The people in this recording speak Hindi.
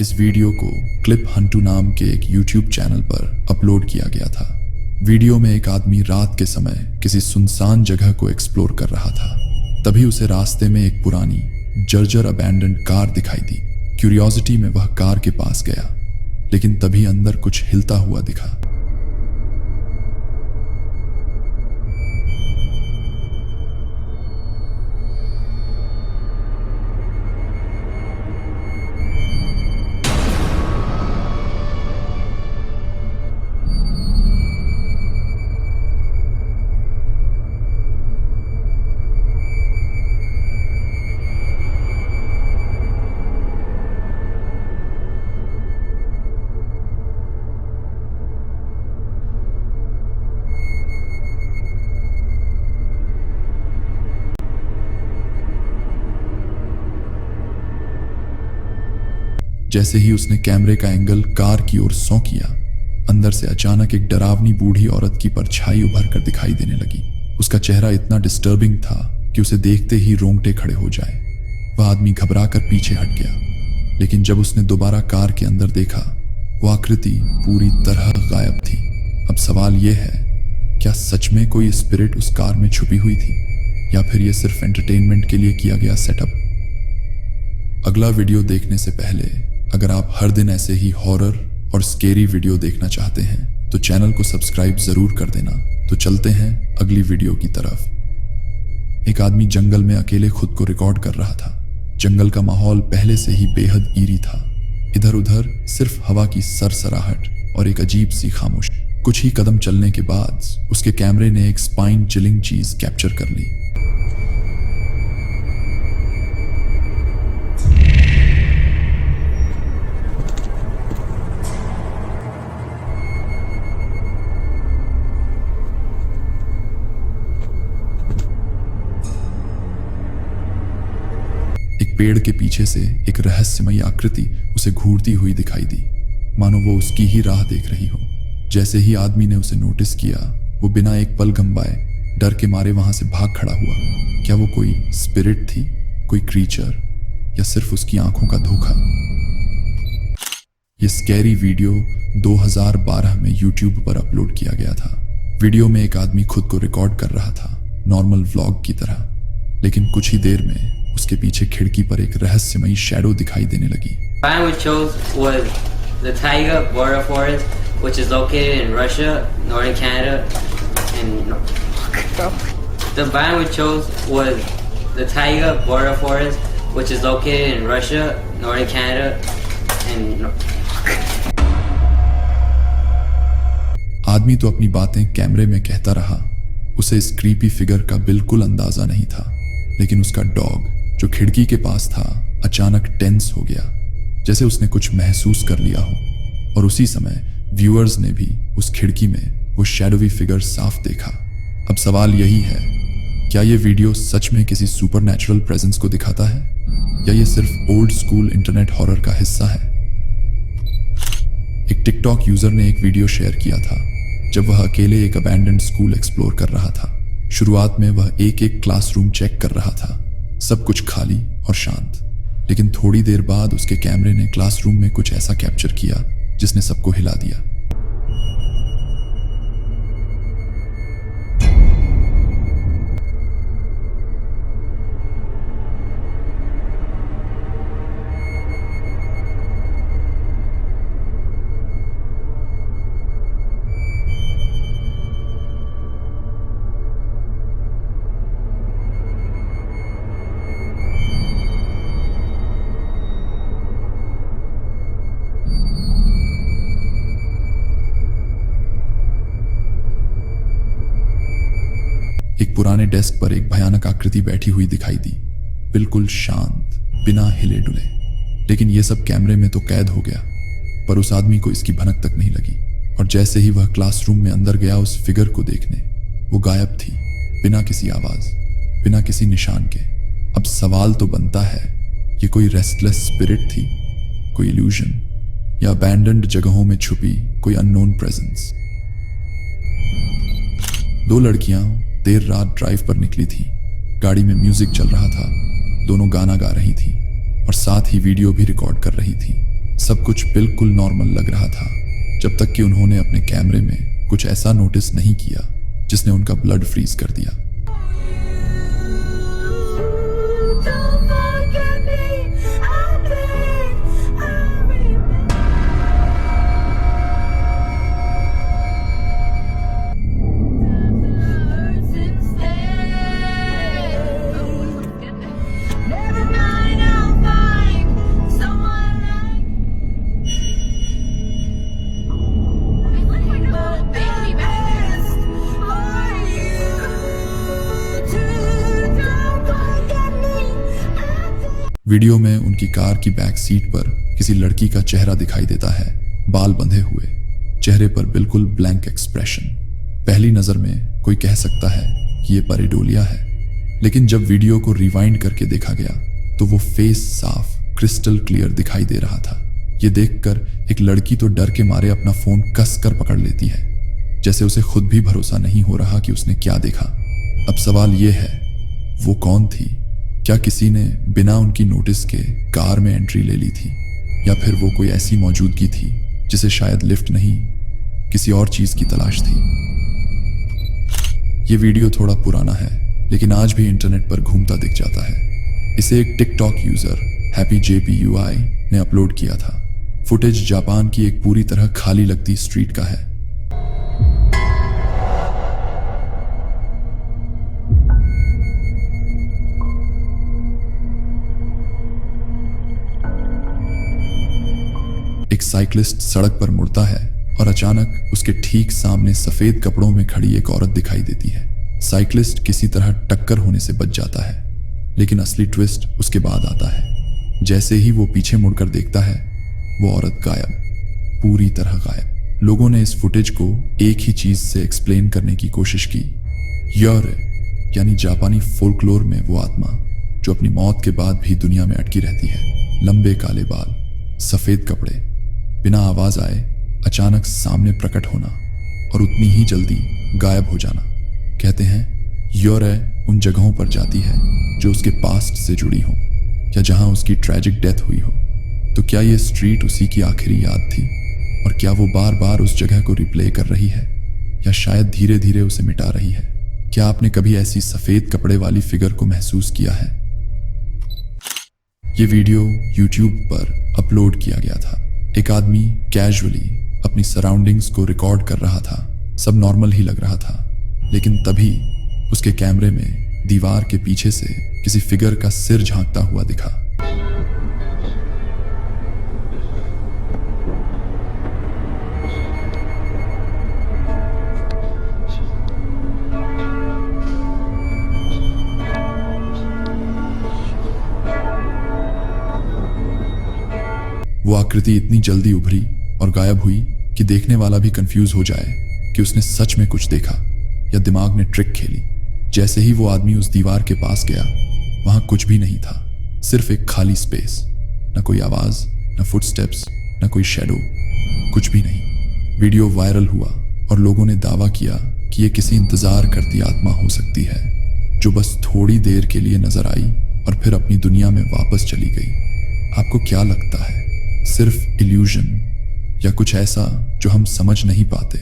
इस वीडियो को क्लिप हंटू नाम के एक यूट्यूब चैनल पर अपलोड किया गया था। वीडियो में एक आदमी रात के समय किसी सुनसान जगह को एक्सप्लोर कर रहा था। तभी उसे रास्ते में एक पुरानी जर्जर अबैंडन्ड कार दिखाई दी। क्यूरियोसिटी में वह कार के पास गया, लेकिन तभी अंदर कुछ हिलता हुआ दिखा। जैसे ही उसने कैमरे का एंगल कार की ओर सौ किया, अंदर से अचानक एक डरावनी बूढ़ी औरत की परछाई उभर कर दिखाई देने लगी। उसका चेहरा इतना डिस्टर्बिंग था कि उसे देखते ही रोंगटे खड़े हो जाए। वह आदमी घबरा कर पीछे हट गया, लेकिन जब उसने दोबारा कार के अंदर देखा, वो आकृति पूरी तरह गायब थी। अब सवाल यह है, क्या सच में कोई स्पिरिट उस कार में छुपी हुई थी, या फिर यह सिर्फ एंटरटेनमेंट के लिए किया गया सेटअप? अगला वीडियो देखने से पहले अगर आप हर दिन ऐसे ही हॉरर और स्केरी वीडियो देखना चाहते हैं तो चैनल को सब्सक्राइब जरूर कर देना। तो चलते हैं अगली वीडियो की तरफ। एक आदमी जंगल में अकेले खुद को रिकॉर्ड कर रहा था। जंगल का माहौल पहले से ही बेहद ईरी था। इधर उधर सिर्फ हवा की सरसराहट और एक अजीब सी खामोशी। कुछ ही कदम चलने के बाद उसके कैमरे ने एक स्पाइन चिलिंग चीज कैप्चर कर ली। पेड़ के पीछे से एक रहस्यमयी आकृति उसे घूरती हुई दिखाई दी, मानो वो उसकी ही राह देख रही हो। जैसे ही आदमी ने उसे नोटिस किया, वो बिना एक पल गंवाए डर के मारे वहां से भाग खड़ा हुआ। क्या वो कोई स्पिरिट थी, कोई क्रीचर, या सिर्फ उसकी आंखों का धोखा? ये स्कैरी वीडियो 2012 में यूट्यूब पर अपलोड किया गया था। वीडियो में एक आदमी खुद को रिकॉर्ड कर रहा था, नॉर्मल व्लॉग की तरह, लेकिन कुछ ही देर में उसके पीछे खिड़की पर एक रहस्यमयी शैडो दिखाई देने लगी। Find we chose was the taiga border forest, which is located in Russia, northern Canada, and the biome we chose was the taiga border forest, which is located in Russia, northern Canada, and आदमी तो अपनी बातें कैमरे में कहता रहा। उसे इस क्रीपी फिगर का बिल्कुल अंदाजा नहीं था, लेकिन उसका डॉग जो खिड़की के पास था अचानक टेंस हो गया, जैसे उसने कुछ महसूस कर लिया हो। और उसी समय व्यूअर्स ने भी उस खिड़की में वो शैडोवी फिगर साफ देखा। अब सवाल यही है, क्या ये वीडियो सच में किसी सुपरनैचुरल प्रेजेंस को दिखाता है, या ये सिर्फ ओल्ड स्कूल इंटरनेट हॉरर का हिस्सा है? एक टिकटॉक यूजर ने एक वीडियो शेयर किया था जब वह अकेले एक अबैंडन्ड स्कूल एक्सप्लोर कर रहा था। शुरुआत में वह एक एक क्लासरूम चेक कर रहा था, सब कुछ खाली और शांत। लेकिन थोड़ी देर बाद उसके कैमरे ने क्लासरूम में कुछ ऐसा कैप्चर किया जिसने सबको हिला दिया। एक पुराने डेस्क पर एक भयानक आकृति बैठी हुई दिखाई दी, बिल्कुल शांत, बिना हिले डुले। लेकिन यह सब कैमरे में तो कैद हो गया, पर उस आदमी को इसकी भनक तक नहीं लगी। और जैसे ही वह क्लासरूम में अंदर गया उस फिगर को देखने, वो गायब थी, बिना किसी आवाज, बिना किसी निशान के। अब सवाल तो बनता है, ये कोई रेस्टलेस स्पिरिट थी, कोई इल्यूजन, या अबैंडन्ड जगहों में छुपी कोई अननोन प्रेजेंस? दो लड़कियां देर रात ड्राइव पर निकली थी। गाड़ी में म्यूजिक चल रहा था, दोनों गाना गा रही थी और साथ ही वीडियो भी रिकॉर्ड कर रही थी। सब कुछ बिल्कुल नॉर्मल लग रहा था, जब तक कि उन्होंने अपने कैमरे में कुछ ऐसा नोटिस नहीं किया जिसने उनका ब्लड फ्रीज कर दिया। वीडियो में उनकी कार की बैक सीट पर किसी लड़की का चेहरा दिखाई देता है, बाल बंधे हुए, चेहरे पर बिल्कुल ब्लैंक एक्सप्रेशन। पहली नजर में कोई कह सकता है कि ये परेडोलिया है, लेकिन जब वीडियो को रिवाइंड करके देखा गया तो वो फेस साफ क्रिस्टल क्लियर दिखाई दे रहा था। ये देखकर एक लड़की तो डर के मारे अपना फोन कस कर पकड़ लेती है, जैसे उसे खुद भी भरोसा नहीं हो रहा कि उसने क्या देखा। अब सवाल ये है, वो कौन थी? क्या किसी ने बिना उनकी नोटिस के कार में एंट्री ले ली थी, या फिर वो कोई ऐसी मौजूदगी थी जिसे शायद लिफ्ट नहीं, किसी और चीज की तलाश थी? ये वीडियो थोड़ा पुराना है, लेकिन आज भी इंटरनेट पर घूमता दिख जाता है। इसे एक टिकटॉक यूजर हैप्पी JPUI ने अपलोड किया था। फुटेज जापान की एक पूरी तरह खाली लगती स्ट्रीट का है। एक साइकिलिस्ट सड़क पर मुड़ता है और अचानक उसके ठीक सामने सफेद कपड़ों में खड़ी एक औरत दिखाई देती है। साइकिलिस्ट किसी तरह टक्कर होने से बच जाता है, लेकिन असली ट्विस्ट उसके बाद आता है। जैसे ही वो पीछे मुड़कर देखता है, वो औरत गायब, पूरी तरह गायब। लोगों ने इस फुटेज को एक ही चीज से एक्सप्लेन करने की कोशिश की, योरे, यानी जापानी फोल्कलोर में वो आत्मा जो अपनी मौत के बाद भी दुनिया में अटकी रहती है। लंबे काले बाल, सफेद कपड़े, बिना आवाज आए अचानक सामने प्रकट होना और उतनी ही जल्दी गायब हो जाना। कहते हैं योरे उन जगहों पर जाती है जो उसके पास्ट से जुड़ी हो या जहां उसकी ट्रैजिक डेथ हुई हो। तो क्या ये स्ट्रीट उसी की आखिरी याद थी, और क्या वो बार बार उस जगह को रिप्ले कर रही है, या शायद धीरे धीरे उसे मिटा रही है? क्या आपने कभी ऐसी सफेद कपड़े वाली फिगर को महसूस किया है? ये वीडियो YouTube पर अपलोड किया गया था। एक आदमी कैजुअली अपनी सराउंडिंग्स को रिकॉर्ड कर रहा था। सब नॉर्मल ही लग रहा था, लेकिन तभी उसके कैमरे में दीवार के पीछे से किसी फिगर का सिर झांकता हुआ दिखा। वो आकृति इतनी जल्दी उभरी और गायब हुई कि देखने वाला भी कंफ्यूज हो जाए कि उसने सच में कुछ देखा या दिमाग ने ट्रिक खेली। जैसे ही वो आदमी उस दीवार के पास गया, वहां कुछ भी नहीं था, सिर्फ एक खाली स्पेस। न कोई आवाज, न फुटस्टेप्स, न कोई शैडो, कुछ भी नहीं। वीडियो वायरल हुआ और लोगों ने दावा किया कि ये किसी इंतजार करती आत्मा हो सकती है जो बस थोड़ी देर के लिए नजर आई और फिर अपनी दुनिया में वापस चली गई। आपको क्या लगता है, सिर्फ इल्यूजन या कुछ ऐसा जो हम समझ नहीं पाते?